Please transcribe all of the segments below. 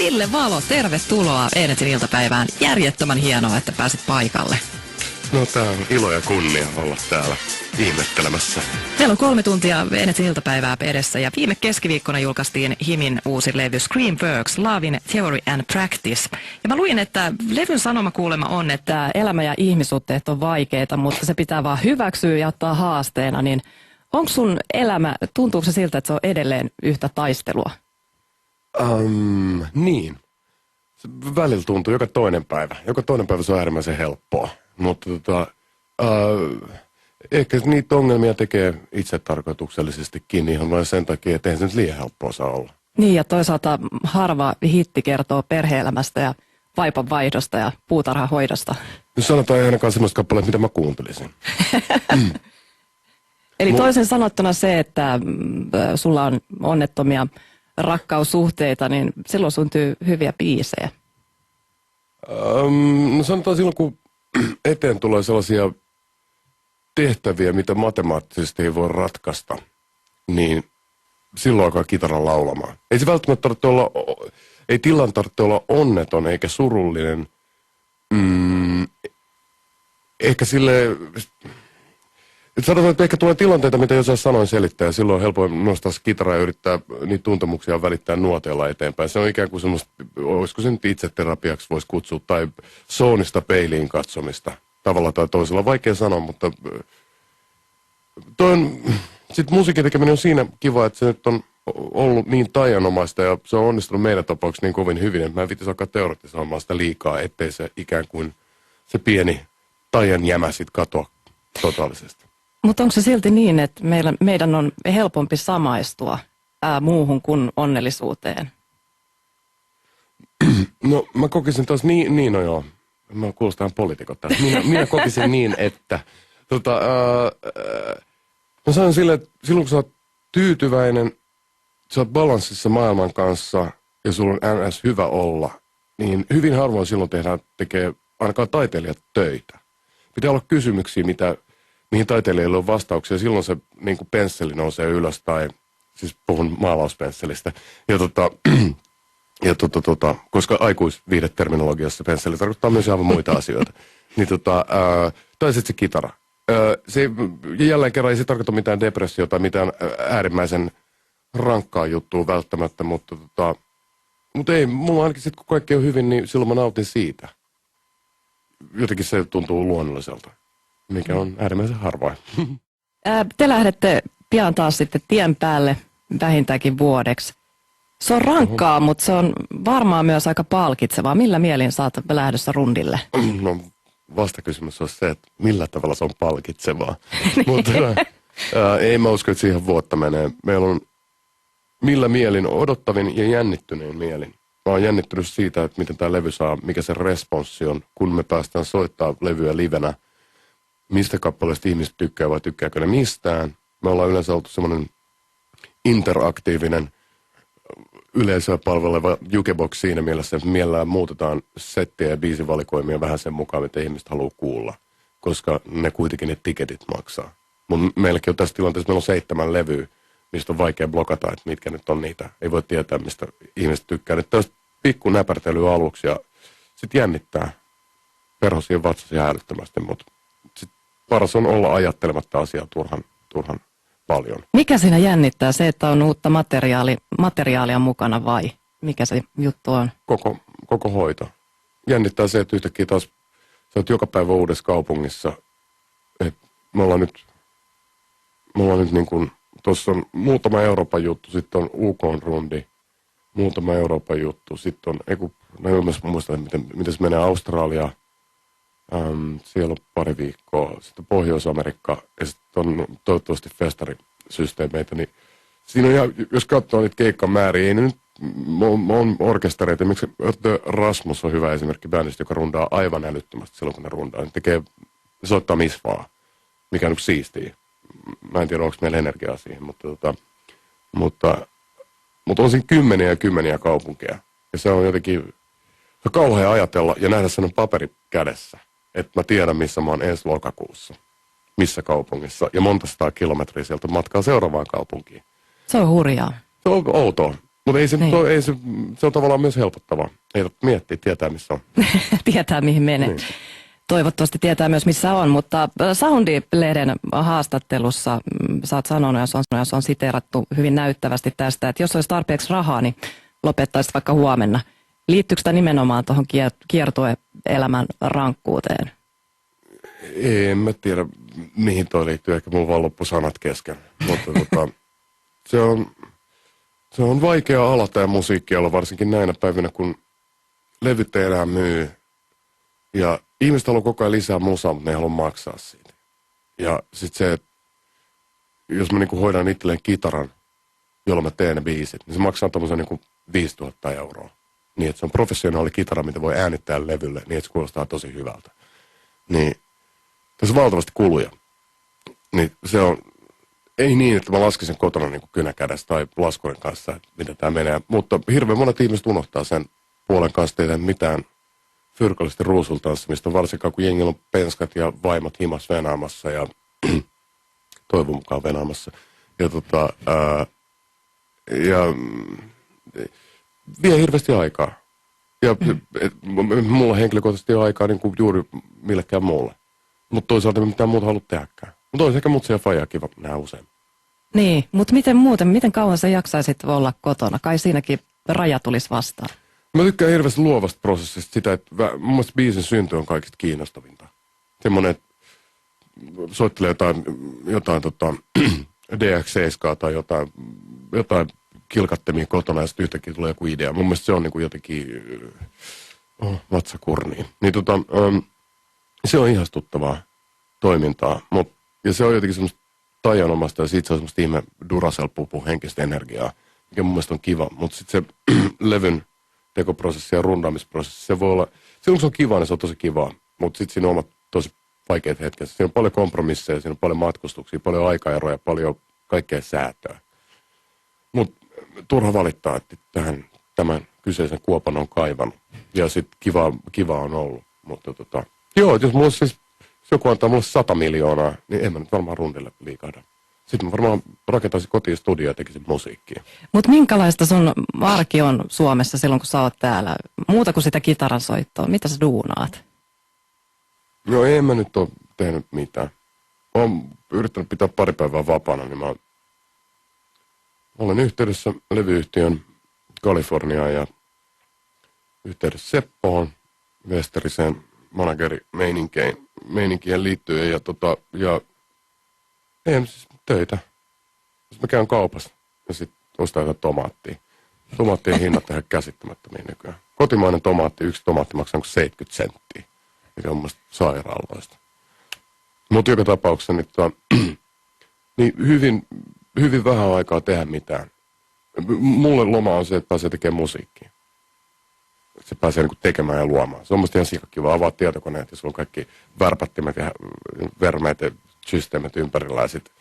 Ville Valo, tervetuloa Eenetin iltapäivään. Järjettömän hienoa, että pääsit paikalle. No tää on ilo ja kunnia olla täällä ihmettelemässä. Meillä on 3 tuntia Eenetin iltapäivää edessä ja viime keskiviikkona julkaistiin Himin uusi levy Screamworks, Love in Theory and Practice. Ja mä luin, että levyn sanomakuulema on, että elämä ja ihmissuhteet on vaikeita, mutta se pitää vaan hyväksyä ja ottaa haasteena. Niin onko sun elämä, tuntuuko se siltä, että se on edelleen yhtä taistelua? Niin. Se välillä tuntuu joka toinen päivä. Joka toinen päivä se on äärimmäisen helppoa. Mutta ehkä niitä ongelmia tekee itse tarkoituksellisestikin ihan vain sen takia, että eihän se nyt liian helppoa saa olla. Niin, ja toisaalta harva hitti kertoo perhe-elämästä ja vaipanvaihdosta ja puutarhahoidosta. Nyt sanotaan ei ainakaan semmoista kappaleita, mitä mä kuuntelisin. Eli toisin sanottuna se, että sulla on onnettomia rakkaussuhteita, niin silloin syntyy hyviä biisejä. No sanotaan silloin, kun eteen tulee sellaisia tehtäviä, mitä matemaattisesti ei voi ratkaista, niin silloin alkaa kitara laulamaan. Ei se välttämättä tarvitse olla, ei tilan tarvitse olla onneton eikä surullinen. Ehkä sille, sanotaan, että ehkä tulee tilanteita, mitä jossain sanoin selittää, ja silloin on helpoin nostaa se kitara ja yrittää niitä tuntemuksia välittää nuoteella eteenpäin. Se on ikään kuin semmoista, olisiko se nyt itseterapiaksi voisi kutsua, tai soonista peiliin katsomista. Tavalla tai toisella. Vaikea sanoa, mutta sitten musiikin tekeminen on siinä kiva, että se nyt on ollut niin taianomaista ja se on onnistunut meidän tapauksessa niin kovin hyvin, että mä en viitis alkaa teoretisoimaan sitä liikaa, ettei se ikään kuin se pieni taian jämä sit katoa totaalisesti. Mutta onko se silti niin, että meidän on helpompi samaistua muuhun kuin onnellisuuteen? No mä kokisin taas no joo. Mä kuulostan poliitikot täällä. Minä kokisin niin, että mä sanon silleen, että silloin kun sä oot tyytyväinen, sä oot balanssissa maailman kanssa ja sulla on NS hyvä olla, niin hyvin harvoin silloin tekee ainakaan taiteilijat töitä. Pitää olla kysymyksiä, mihin taiteilijoilla on vastauksia. Silloin se niin kuin pensseli nousee ylös, tai siis puhun maalauspensselistä. Koska aikuisviihdeterminologiassa pensseli tarkoittaa myös aivan muita asioita. Niin tai sitten se kitara. Jälleen kerran ei se tarkoita mitään depressiota tai mitään äärimmäisen rankkaa juttua välttämättä, mutta ei, mulla ainakin sitten kun kaikki on hyvin, niin silloin mä nautin siitä. Jotenkin se tuntuu luonnolliselta, mikä on äärimmäisen harvoin. Te lähdette pian taas sitten tien päälle vähintäänkin vuodeksi. Se on rankkaa, mutta se on varmaan myös aika palkitsevaa. Millä mielin sä oot lähdössä rundille? No vastakysymys on se, että millä tavalla se on palkitsevaa. Mutta ei mä usko, että siihen vuotta menee. Meillä on millä mielin odottavin ja jännittynein mielin. Mä oon jännittynyt siitä, että miten tää levy saa, mikä se responssi on, kun me päästään soittaa levyä livenä. Mistä kappaleista ihmiset tykkää vai tykkääkö ne mistään. Me ollaan yleensä oltu semmoinen interaktiivinen yleisöä palveleva jukebox siinä mielessä, että mielellään muutetaan settiä ja biisivalikoimia vähän sen mukaan, mitä ihmiset haluaa kuulla, koska ne kuitenkin ne tiketit maksaa. Mutta meilläkin on tässä tilanteessa, meillä on 7 levyä, mistä on vaikea blokata, että mitkä nyt on niitä. Ei voi tietää, mistä ihmiset tykkää. Nyt tästä pikku näpärtelyä aluksi ja sitten jännittää perhosia vatsasia hälyttömästi, mutta sitten paras on olla ajattelematta asiaa turhan paljon. Mikä siinä jännittää? Se, että on uutta materiaalia mukana vai mikä se juttu on? Koko hoito. Jännittää se, että yhtäkkiä taas sä oot joka päivä uudessa kaupungissa. Me ollaan nyt niin kuin, tuossa on muutama Euroopan juttu, sitten on UK-rundi, muutama Euroopan juttu, sitten on, mä muistan, miten se menee Australiaan. Siellä on pari viikkoa, sitten Pohjois-Amerikka ja sitten on toivottavasti festarisysteemeitä, niin siinä on ihan, jos katsoo niitä keikkamääriä, ei ne nyt on orkestereita, miksi Rasmus on hyvä esimerkki bändistä, joka rundaa aivan älyttömästi silloin, kun ne rundaa, ne soittaa missä vaan, mikä on nyt siistiä. Mä en tiedä, onko meillä energiaa siihen, mutta on siinä kymmeniä kaupunkeja, ja se on jotenkin, se on kauhea ajatella ja nähdä sen paperi kädessä. Että mä tiedän, missä mä oon ensi lokakuussa, missä kaupungissa, ja monta 100 kilometriä sieltä matkaa seuraavaan kaupunkiin. Se on hurjaa. Se on outoa. Mutta ei se, Niin. se on tavallaan myös helpottavaa. Ei tarvitse miettiä, tietää missä on. Tietää, mihin menee. Niin. Toivottavasti tietää myös, missä on, mutta Soundi-lehden haastattelussa sä oot sanonut, ja se on siteerattu hyvin näyttävästi tästä, että jos olisi tarpeeksi rahaa, niin lopettaisit vaikka huomenna. Liittyykö tämä nimenomaan tuohon kiertueelämän rankkuuteen? En mä tiedä, mihin toi liittyy. Ehkä mulla vaan loppu sanat kesken. Mutta se on vaikea ala tämä musiikkiala, varsinkin näinä päivinä, kun levyt ei enää myy. Ja ihmiset haluaa koko ajan lisää musaa, mutta ne ei halua maksaa siitä. Ja sitten se, että jos mä niinku hoidan itselleen kitaran, jolla mä teen ne biisit, niin se maksaa tommosen niinku 5000 €. Niin, että se on professionaali kitara, mitä voi äänittää levylle, niin että se kuulostaa tosi hyvältä. Niin, tässä on valtavasti kuluja. Niin se on, ei niin, että mä lasken sen kotona niinku kynäkädessä tai laskurin kanssa, että miten tää menee. Mutta hirveän monet ihmiset unohtaa sen puolen kanssa, tehdä mitään fyrkallisesti ruusultanssimista, varsinkaan kun jengillä on penskat ja vaimot himas venaamassa ja toivon mukaan venaamassa. Ja vie hirveästi aikaa. Ja mulla henkilökohtaisesti ei ole aikaa niin kuin juuri millekään muulle. Mutta toisaalta ei mitään muuta halua tehdäkään. Mutta olisi ehkä mutsia ja faijaa kiva nähdä usein. Niin, mutta miten kauan sä jaksaisit olla kotona? Kai siinäkin raja tulisi vastaan. Mä tykkään hirveästi luovasta prosessista sitä, että mun mielestä biisin synty on kaikista kiinnostavinta. Semmoinen, että soittelee jotain DX7 tai jotain kilkattemia kotona ja sitten yhtäkkiä tulee joku idea. Mun mielestä se on niinku jotenkin vatsakurniin. Niin se on ihastuttavaa toimintaa. Ja se on jotenkin semmoista taianomasta ja siitä se on semmoista ihme Duracell-pupu henkistä energiaa, mikä mun mielestä on kiva. Mutta sitten se levyn tekoprosessi ja rundaamisprosessi, se voi olla, silloin kun se on kiva, niin se on tosi kivaa. Mutta sitten siinä on omat tosi vaikeat hetket. Siinä on paljon kompromisseja, siinä on paljon matkustuksia, paljon aikaeroja, paljon kaikkea säätöä. Mutta turha valittaa, että tämän kyseisen kuopan on kaivannut. Ja sitten kiva on ollut. Mutta joo, jos mulla siis, jos joku antaa mulle 100 miljoonaa, niin en mä nyt varmaan rundille liikahda. Sitten mä varmaan rakentaisin kotiin studio ja tekisin musiikkia. Mutta minkälaista sun arki on Suomessa silloin, kun sä oot täällä? Muuta kuin sitä kitaransoittoa. Mitä sä duunaat? No en mä nyt ole tehnyt mitään. Mä oon yrittänyt pitää pari päivää vapaana, niin mä olen yhteydessä levyyhtiön Kaliforniaan ja yhteydessä Seppoon, Westeriseen managerimeininkiin liittyen ja ei siis töitä. Jos mä käyn kaupassa ja sitten ostaa jotain tomaattia. Tomaattien hinnat on ihan käsittämättömiä nykyään. Kotimainen tomaatti, yksi tomaatti maksaa 70 senttiä, mikä on mun mielestä sairaaloista. Mutta joka tapauksessa niin hyvin vähän aikaa tehdä mitään. Mulle loma on se, että pääsee tekemään musiikkia. Se pääsee niinku tekemään ja luomaan. Se on musta ihan sikakiva. Avaa tietokoneet ja sulla on kaikki värpättimet ja vermeet ja systeemit ympärillä ja sit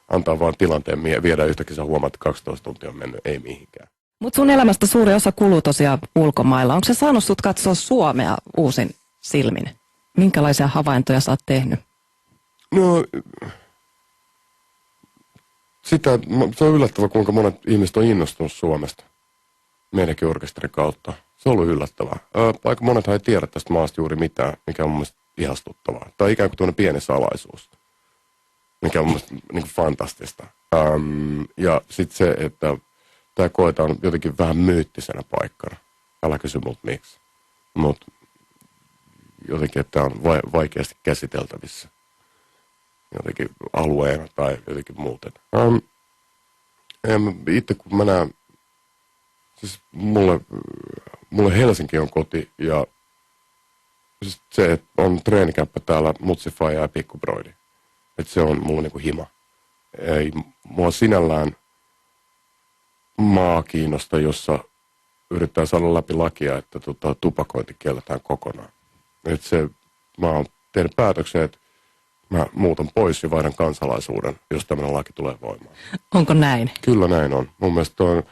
antaa vaan tilanteen viedä yhtäkkiä sä huomaat, että 12 tuntia on mennyt ei mihinkään. Mutta sun elämästä suuri osa kuluu tosiaan ulkomailla. Onko se saanut sut katsoa Suomea uusin silmin? Minkälaisia havaintoja sä oot tehnyt? No, se on yllättävää, kuinka monet ihmiset on innostunut Suomesta meidänkin orkesterin kautta. Se on ollut yllättävää. Aika monethan ei tiedä tästä maasta juuri mitään, mikä on mun mielestä ihastuttavaa. Tai ikään kuin tuonne pieni salaisuus, mikä on mun mielestä niin kuin fantastista. Ja sitten se, että tämä koetaan jotenkin vähän myyttisenä paikkana. Älä kysy multa miksi. Mutta jotenkin, että tämä on vaikeasti käsiteltävissä. Jotenkin alueena tai jotenkin muuten. Itse kun mä näen, siis mulle Helsinki on koti ja siis se, että on treenikämppä täällä Mutsify ja Pikkubroidi. Että se on mulle niinku hima. Ei mua sinällään maa kiinnosta, jossa yrittää saada läpi lakia, että tupakointi kielletään kokonaan. Että se, mä oon tehnyt päätöksen, että mä muutan pois ja vaihdan kansalaisuuden, jos tämmöinen laki tulee voimaan. Onko näin? Kyllä näin on. Mun mielestä on,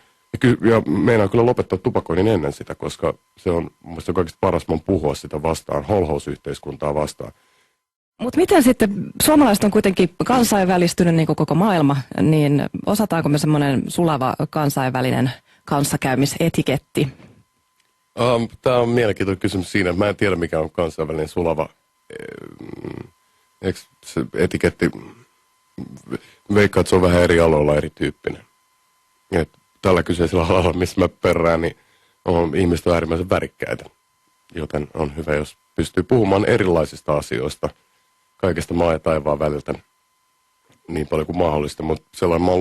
ja meinaa kyllä lopettaa tupakoinnin ennen sitä, koska se on mun mielestä kaikista paras mun puhua sitä vastaan, holhousyhteiskuntaa vastaan. Mutta miten sitten, suomalaiset on kuitenkin kansainvälistynyt niin kuin koko maailma, niin osataanko me semmoinen sulava kansainvälinen kanssakäymisetiketti? Tämä on mielenkiintoinen kysymys siinä, että mä en tiedä mikä on kansainvälinen sulava eikö se etiketti, veikkaan, että se on vähän eri aloilla erityyppinen. Et tällä kyseisellä alalla, missä mä perään, niin ihmiset on äärimmäisen värikkäitä, joten on hyvä, jos pystyy puhumaan erilaisista asioista, kaikesta maa ja taivaan väliltä niin paljon kuin mahdollista, mutta sellainen mä oon